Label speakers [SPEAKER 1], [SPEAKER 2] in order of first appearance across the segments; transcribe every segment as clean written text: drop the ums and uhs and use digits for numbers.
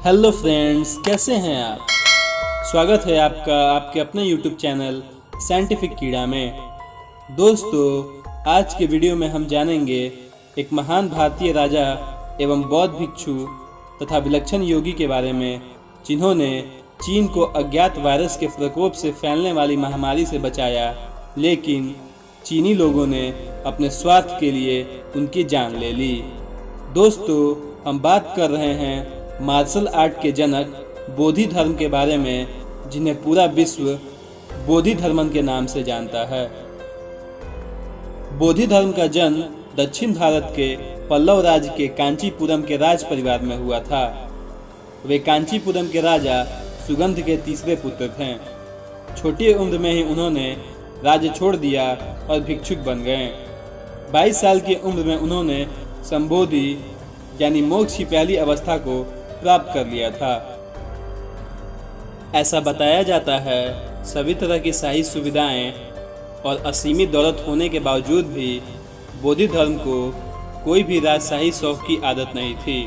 [SPEAKER 1] Hello friends, कैसे हैं आप। स्वागत है आपका आपके अपने यूट्यूब चैनल साइंटिफिक कीड़ा में। दोस्तों, आज के वीडियो में हम जानेंगे एक महान भारतीय राजा एवं बौद्ध भिक्षु तथा विलक्षण योगी के बारे में, जिन्होंने चीन को अज्ञात वायरस के प्रकोप से फैलने वाली महामारी से बचाया, लेकिन चीनी लोगों ने अपने स्वार्थ के लिए उनकी जान ले ली। दोस्तों, हम बात कर रहे हैं मार्शल आर्ट के जनक बोधि धर्म के बारे में, जिन्हें पूरा विश्व बोधि धर्मन के नाम से जानता है। बोधि धर्म का जन्म दक्षिण भारत के पल्लव राज्य के कांचीपुरम के राज परिवार में हुआ था। वे कांचीपुरम के राजा सुगंध के तीसरे पुत्र थे। छोटी उम्र में ही उन्होंने राज्य छोड़ दिया और भिक्षुक बन गए। 22 साल की उम्र में उन्होंने संबोधि यानी मोक्ष की पहली अवस्था को प्राप्त कर लिया था। ऐसा बताया जाता है, सभी तरह की शाही सुविधाएं और असीमित दौलत होने के बावजूद भी बोधि धर्म को कोई भी राजशाही शौक की आदत नहीं थी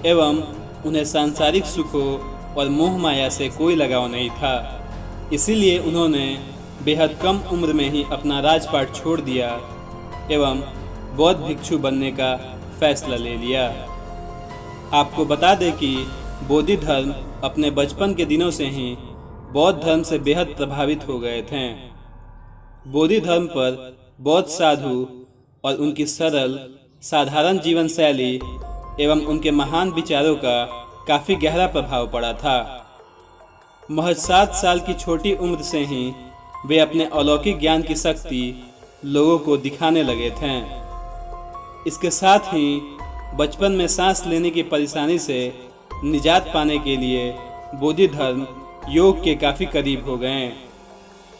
[SPEAKER 1] एवं उन्हें सांसारिक सुखों और मोह माया से कोई लगाव नहीं था। इसीलिए उन्होंने बेहद कम उम्र में ही अपना राजपाट छोड़ दिया एवं बौद्ध भिक्षु बनने का फैसला ले लिया। आपको बता दें कि बोधि धर्म अपने बचपन के दिनों से ही बौद्ध धर्म से बेहद प्रभावित हो गए थे। बोधि धर्म पर बौद्ध साधु और उनकी सरल साधारण जीवन शैली एवं उनके महान विचारों का काफ़ी गहरा प्रभाव पड़ा था। महज 7 साल की छोटी उम्र से ही वे अपने अलौकिक ज्ञान की शक्ति लोगों को दिखाने लगे थे। इसके साथ ही बचपन में सांस लेने की परेशानी से निजात पाने के लिए बोधि धर्म योग के काफ़ी करीब हो गए।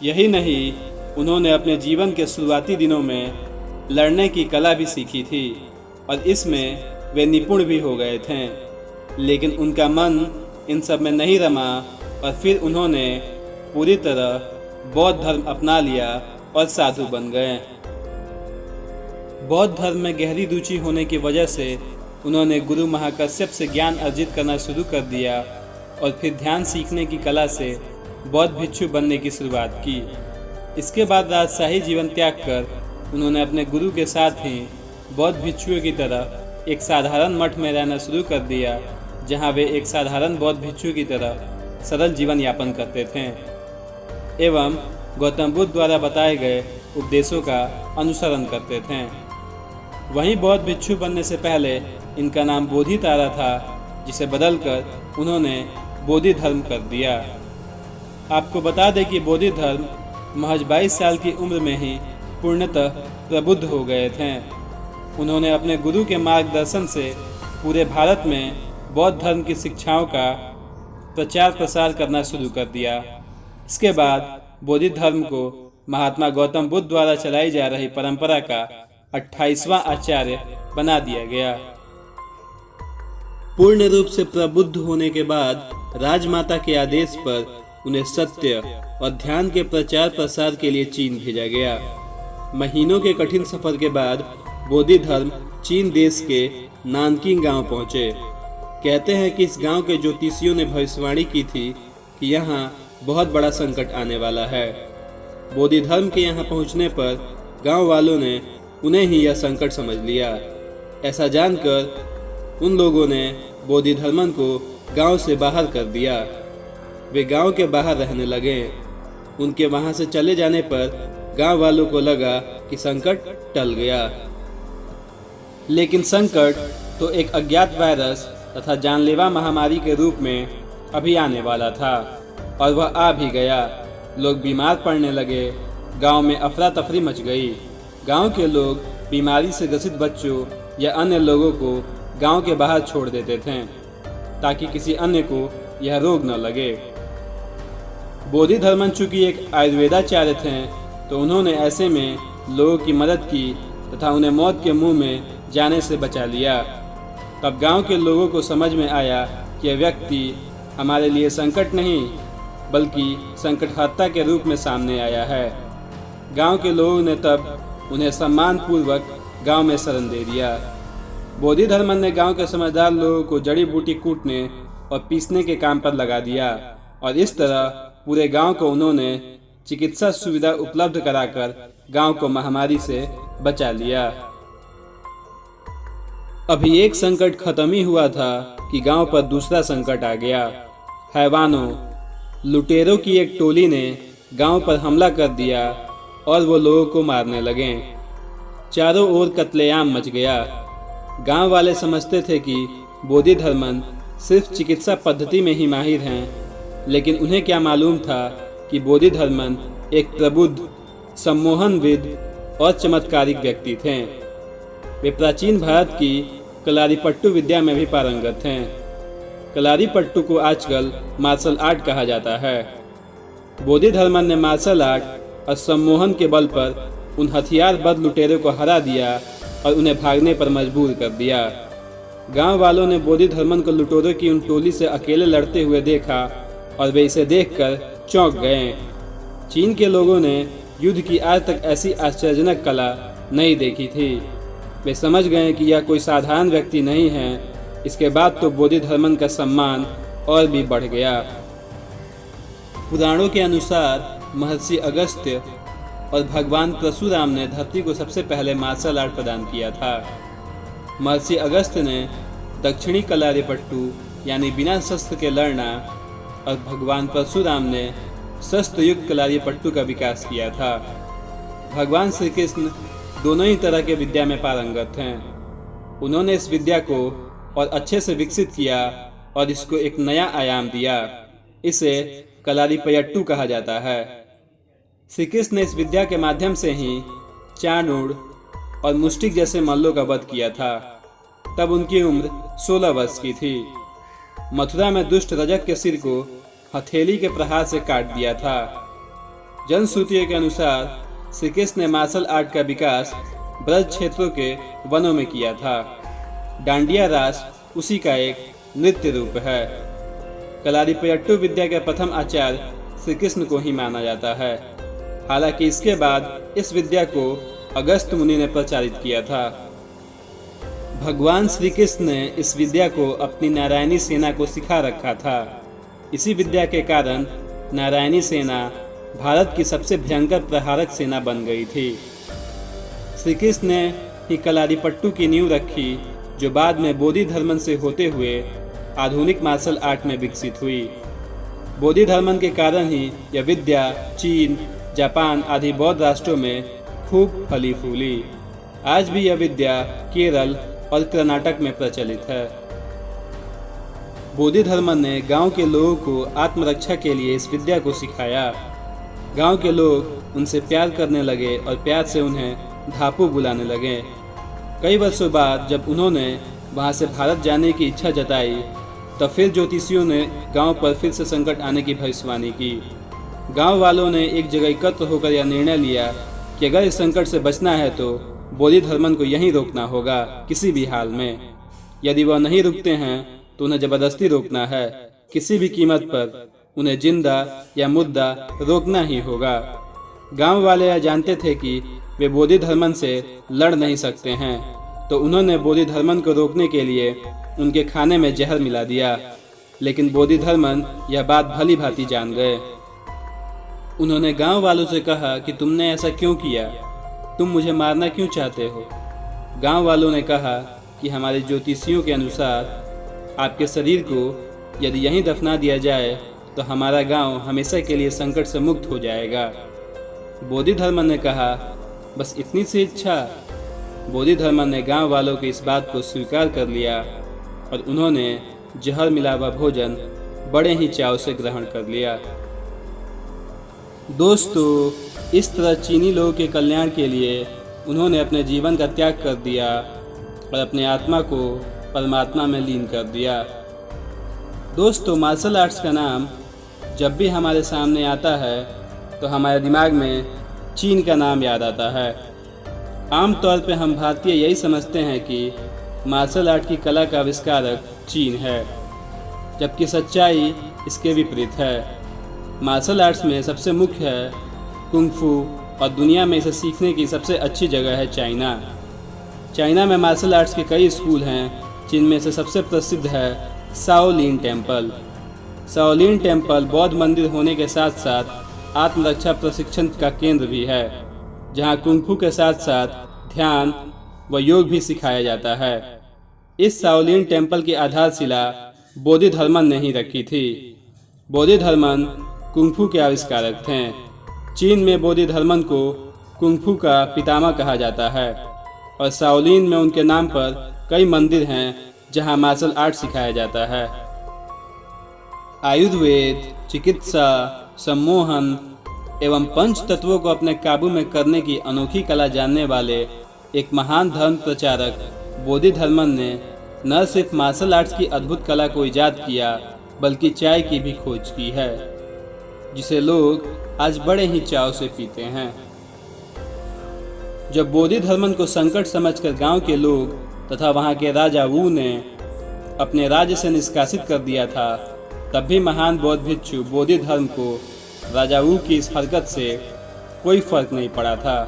[SPEAKER 1] यही नहीं, उन्होंने अपने जीवन के शुरुआती दिनों में लड़ने की कला भी सीखी थी और इसमें वे निपुण भी हो गए थे। लेकिन उनका मन इन सब में नहीं रमा और फिर उन्होंने पूरी तरह बौद्ध धर्म अपना लिया और साधु बन गए। बौद्ध धर्म में गहरी रुचि होने की वजह से उन्होंने गुरु महाकश्यप से ज्ञान अर्जित करना शुरू कर दिया और फिर ध्यान सीखने की कला से बौद्ध भिक्षु बनने की शुरुआत की। इसके बाद राजशाही जीवन त्याग कर उन्होंने अपने गुरु के साथ ही बौद्ध भिक्षुओं की तरह एक साधारण मठ में रहना शुरू कर दिया, जहां वे एक साधारण बौद्ध भिक्षु की तरह सरल जीवन यापन करते थे एवं गौतम बुद्ध द्वारा बताए गए उपदेशों का अनुसरण करते थे। वहीं बौद्ध भिक्षु बनने से पहले इनका नाम बोधि तारा था, जिसे बदलकर उन्होंने बोधि धर्म कर दिया। आपको बता दें कि बोधि धर्म महज 22 साल की उम्र में ही पूर्णतः प्रबुद्ध हो गए थे। उन्होंने अपने गुरु के मार्गदर्शन से पूरे भारत में बौद्ध धर्म की शिक्षाओं का प्रचार प्रसार करना शुरू कर दिया। इसके बाद बोधि धर्म को महात्मा गौतम बुद्ध द्वारा चलाई जा रही परंपरा का 28वां आचार्य बना दिया गया। पूर्ण रूप से प्रबुद्ध होने के बाद राजमाता के आदेश पर उन्हें सत्य और ध्यान के प्रचार प्रसार के लिए चीन भेजा गया। महीनों के कठिन सफर के बाद बोधि धर्म चीन देश के नानकिंग गांव पहुंचे। कहते हैं कि इस गांव के ज्योतिषियों ने भविष्यवाणी की थी कि यहाँ बहुत बड़ा संकट आने वाला है। बोधि धर्म के यहाँ पहुँचने पर गांव वालों ने उन्हें ही यह संकट समझ लिया। ऐसा जानकर उन लोगों ने बोधि धर्मन को गांव से बाहर कर दिया। वे गांव के बाहर रहने लगे। उनके वहां से चले जाने पर गांव वालों को लगा कि संकट टल गया, लेकिन संकट तो एक अज्ञात वायरस तथा जानलेवा महामारी के रूप में अभी आने वाला था और वह आ भी गया। लोग बीमार पड़ने लगे। गांव में अफरा तफरी मच गई। गांव के लोग बीमारी से ग्रसित बच्चों या अन्य लोगों को गांव के बाहर छोड़ देते थे ताकि किसी अन्य को यह रोग न लगे। बोधि धर्मन चूंकि एक आयुर्वेदाचार्य थे, तो उन्होंने ऐसे में लोगों की मदद की तथा उन्हें मौत के मुंह में जाने से बचा लिया। तब गांव के लोगों को समझ में आया कि यह व्यक्ति हमारे लिए संकट नहीं बल्कि संकटहर्ता के रूप में सामने आया है। गांव के लोगों ने तब उन्हें सम्मान पूर्वक गांव में शरण दे दिया। बोधिधर्मन ने गांव के समझदार लोगों को जड़ी बूटी कूटने और पीसने के काम पर लगा दिया और इस तरह पूरे गांव को उन्होंने चिकित्सा सुविधा उपलब्ध कराकर गांव को महामारी से बचा लिया। अभी एक संकट खत्म ही हुआ था कि गांव पर दूसरा संकट आ गया। हैवानों, लुटेरों की एक टोली ने गांव पर हमला कर दिया और वो लोगों को मारने लगे। चारों ओर कत्लेआम मच गया। गांव वाले समझते थे कि बोधिधर्मन सिर्फ चिकित्सा पद्धति में ही माहिर हैं, लेकिन उन्हें क्या मालूम था कि बोधिधर्मन एक प्रबुद्ध, सम्मोहनविद और चमत्कारिक व्यक्ति थे। वे प्राचीन भारत की कलारीपट्टू विद्या में भी पारंगत हैं। कलारीपट्टू को आजकल मार्शल आर्ट कहा जाता है। बोधिधर्मन ने मार्शल आर्ट और सम्मोहन के बल पर उन हथियारबंद लुटेरों को हरा दिया और उन्हें भागने पर मजबूर कर दिया। गांव वालों ने बोधिधर्मन को लुटेरों की उन टोली से अकेले लड़ते हुए देखा और वे इसे देखकर चौंक गए। चीन के लोगों ने युद्ध की आज तक ऐसी आश्चर्यजनक कला नहीं देखी थी। वे समझ गए कि यह कोई साधारण व्यक्ति नहीं है। इसके बाद तो बोधिधर्मन का सम्मान और भी बढ़ गया। पुराणों के अनुसार महर्षि अगस्त्य और भगवान परशुराम ने धरती को सबसे पहले मार्शल आर्ट प्रदान किया था। महर्षि अगस्त्य ने दक्षिणी कलारीपट्टू यानी बिना शस्त्र के लड़ना और भगवान परशुराम ने शस्त्र युक्त कलारीपट्टू का विकास किया था। भगवान श्री कृष्ण दोनों ही तरह के विद्या में पारंगत हैं। उन्होंने इस विद्या को और अच्छे से विकसित किया और इसको एक नया आयाम दिया। इसे कलारीपयट्टू कहा जाता है। श्री कृष्ण ने इस विद्या के माध्यम से ही चाणूर और मुष्टिक जैसे मल्लों का वध किया था। तब उनकी उम्र 16 वर्ष की थी। मथुरा में दुष्ट रजक के सिर को हथेली के प्रहार से काट दिया था। जनश्रुतियों के अनुसार श्री कृष्ण ने मार्शल आर्ट का विकास ब्रज क्षेत्रों के वनों में किया था। डांडिया रास उसी का एक नृत्य रूप है। कलारीपयट्टू विद्या के प्रथम आचार्य श्री कृष्ण को ही माना जाता है। हालांकि इसके बाद इस विद्या को अगस्त्य मुनि ने प्रचारित किया था। भगवान श्री कृष्ण ने इस विद्या को अपनी नारायणी सेना को सिखा रखा था। इसी विद्या के कारण नारायणी सेना भारत की सबसे भयंकर प्रहारक सेना बन गई थी। श्री कृष्ण ने ही कलारीपट्टू की नींव रखी, जो बाद में बोधिधर्मन से होते हुए आधुनिक मार्शल आर्ट में विकसित हुई। बोधिधर्मन के कारण ही यह विद्या चीन, जापान आदि बौद्ध राष्ट्रों में खूब फली फूली। आज भी यह विद्या केरल और कर्नाटक में प्रचलित है। बोधिधर्मन ने गांव के लोगों को आत्मरक्षा के लिए इस विद्या को सिखाया। गांव के लोग उनसे प्यार करने लगे और प्यार से उन्हें धापू बुलाने लगे। कई वर्षों बाद जब उन्होंने वहां से भारत जाने की इच्छा जताई, तो फिर ज्योतिषियों ने गांव पर फिर से संकट आने की भविष्यवाणी की। गांव वालों ने एक जगह एकत्र होकर यह निर्णय लिया कि अगर इस संकट से बचना है तो बोधिधर्मन को यहीं रोकना होगा किसी भी हाल में। यदि वह नहीं रुकते हैं तो उन्हें जबरदस्ती रोकना है। किसी भी कीमत पर उन्हें जिंदा या मुर्दा रोकना ही होगा। गांव वाले यह जानते थे कि वे बोधिधर्मन से लड़ नहीं सकते हैं, तो उन्होंने बोधिधर्मन को रोकने के लिए उनके खाने में जहर मिला दिया। लेकिन बोधिधर्मन यह बात भली भांति जान गए। उन्होंने गांव वालों से कहा कि तुमने ऐसा क्यों किया, तुम मुझे मारना क्यों चाहते हो। गांव वालों ने कहा कि हमारे ज्योतिषियों के अनुसार आपके शरीर को यदि यहीं दफना दिया जाए तो हमारा गांव हमेशा के लिए संकट से मुक्त हो जाएगा। बोधिधर्मन ने कहा, बस इतनी सी इच्छा। बोधिधर्मन ने गांव वालों की इस बात को स्वीकार कर लिया और उन्होंने जहर मिला हुआ भोजन बड़े ही चाव से ग्रहण कर लिया। दोस्तों, इस तरह चीनी लोगों के कल्याण के लिए उन्होंने अपने जीवन का त्याग कर दिया और अपने आत्मा को परमात्मा में लीन कर दिया। दोस्तों, मार्शल आर्ट्स का नाम जब भी हमारे सामने आता है तो हमारे दिमाग में चीन का नाम याद आता है। आमतौर पे हम भारतीय यही समझते हैं कि मार्शल आर्ट की कला का आविष्कारक चीन है, जबकि सच्चाई इसके विपरीत है। मार्शल आर्ट्स में सबसे मुख्य है कुंग फू और दुनिया में इसे सीखने की सबसे अच्छी जगह है चाइना। चाइना में मार्शल आर्ट्स के कई स्कूल हैं, जिनमें से सबसे प्रसिद्ध है शाओलिन टेम्पल। शाओलिन टेम्पल बौद्ध मंदिर होने के साथ साथ आत्मरक्षा प्रशिक्षण का केंद्र भी है, जहां कुंग-फू के साथ साथ ध्यान व योग भी सिखाया जाता है। इस शाओलिन टेम्पल की आधारशिला बोधिधर्मन ने ही रखी थी। बोधिधर्मन कुंग-फू के आविष्कारक थे। चीन में बोधिधर्मन को कुंग-फू का पितामह कहा जाता है और शाओलिन में उनके नाम पर कई मंदिर हैं जहां मार्शल आर्ट सिखाया जाता है। आयुर्वेद, चिकित्सा, सम्मोहन एवं पंच तत्वों को अपने काबू में करने की अनोखी कला जानने वाले एक महान धर्म प्रचारक बोधिधर्मन ने न सिर्फ मार्शल आर्ट्स की अद्भुत कला को इजाद किया, बल्कि चाय की भी खोज की है, जिसे लोग आज बड़े ही चाव से पीते हैं। जब बोधिधर्मन को संकट समझकर गांव के लोग तथा वहां के राजा वू ने अपने राज्य से निष्कासित कर दिया था, तब भी महान बौद्ध भिक्षु बोधिधर्म को राजा वू की इस हरकत से कोई फर्क नहीं पड़ा था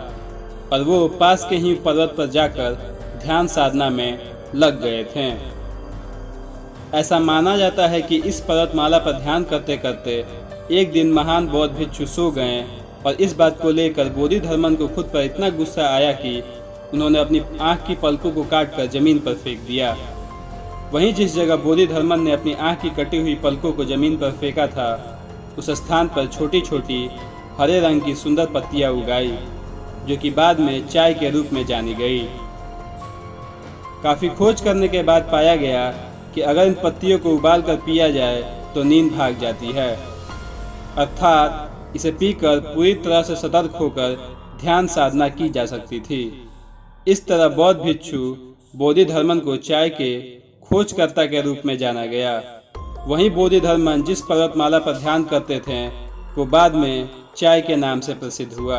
[SPEAKER 1] और वो पास के ही पर्वत पर जाकर ध्यान साधना में लग गए थे। ऐसा माना जाता है कि इस पर्वतमाला पर ध्यान करते करते एक दिन महान बौद्ध भिक्षु सो गए और इस बात को लेकर बोधिधर्मन को खुद पर इतना गुस्सा आया कि उन्होंने अपनी आंख की पलकों को काटकर जमीन पर फेंक दिया। वहीं जिस जगह बोधिधर्मन ने अपनी आंख की कटी हुई पलकों को जमीन पर फेंका था, उस स्थान पर छोटी छोटी हरे रंग की सुंदर पत्तियां उगाई, जो कि बाद में चाय के रूप में जानी गई। काफी खोज करने के बाद पाया गया कि अगर इन पत्तियों को उबाल कर पिया जाए तो नींद भाग जाती है, अर्थात इसे पीकर पूरी तरह से सतर्क होकर ध्यान साधना की जा सकती थी। इस तरह बौद्ध भिक्षु बोधिधर्मन को चाय के खोजकर्ता के रूप में जाना गया। वहीं बोधिधर्मन जिस पर्वतमाला पर ध्यान करते थे, वो बाद में चाय के नाम से प्रसिद्ध हुआ।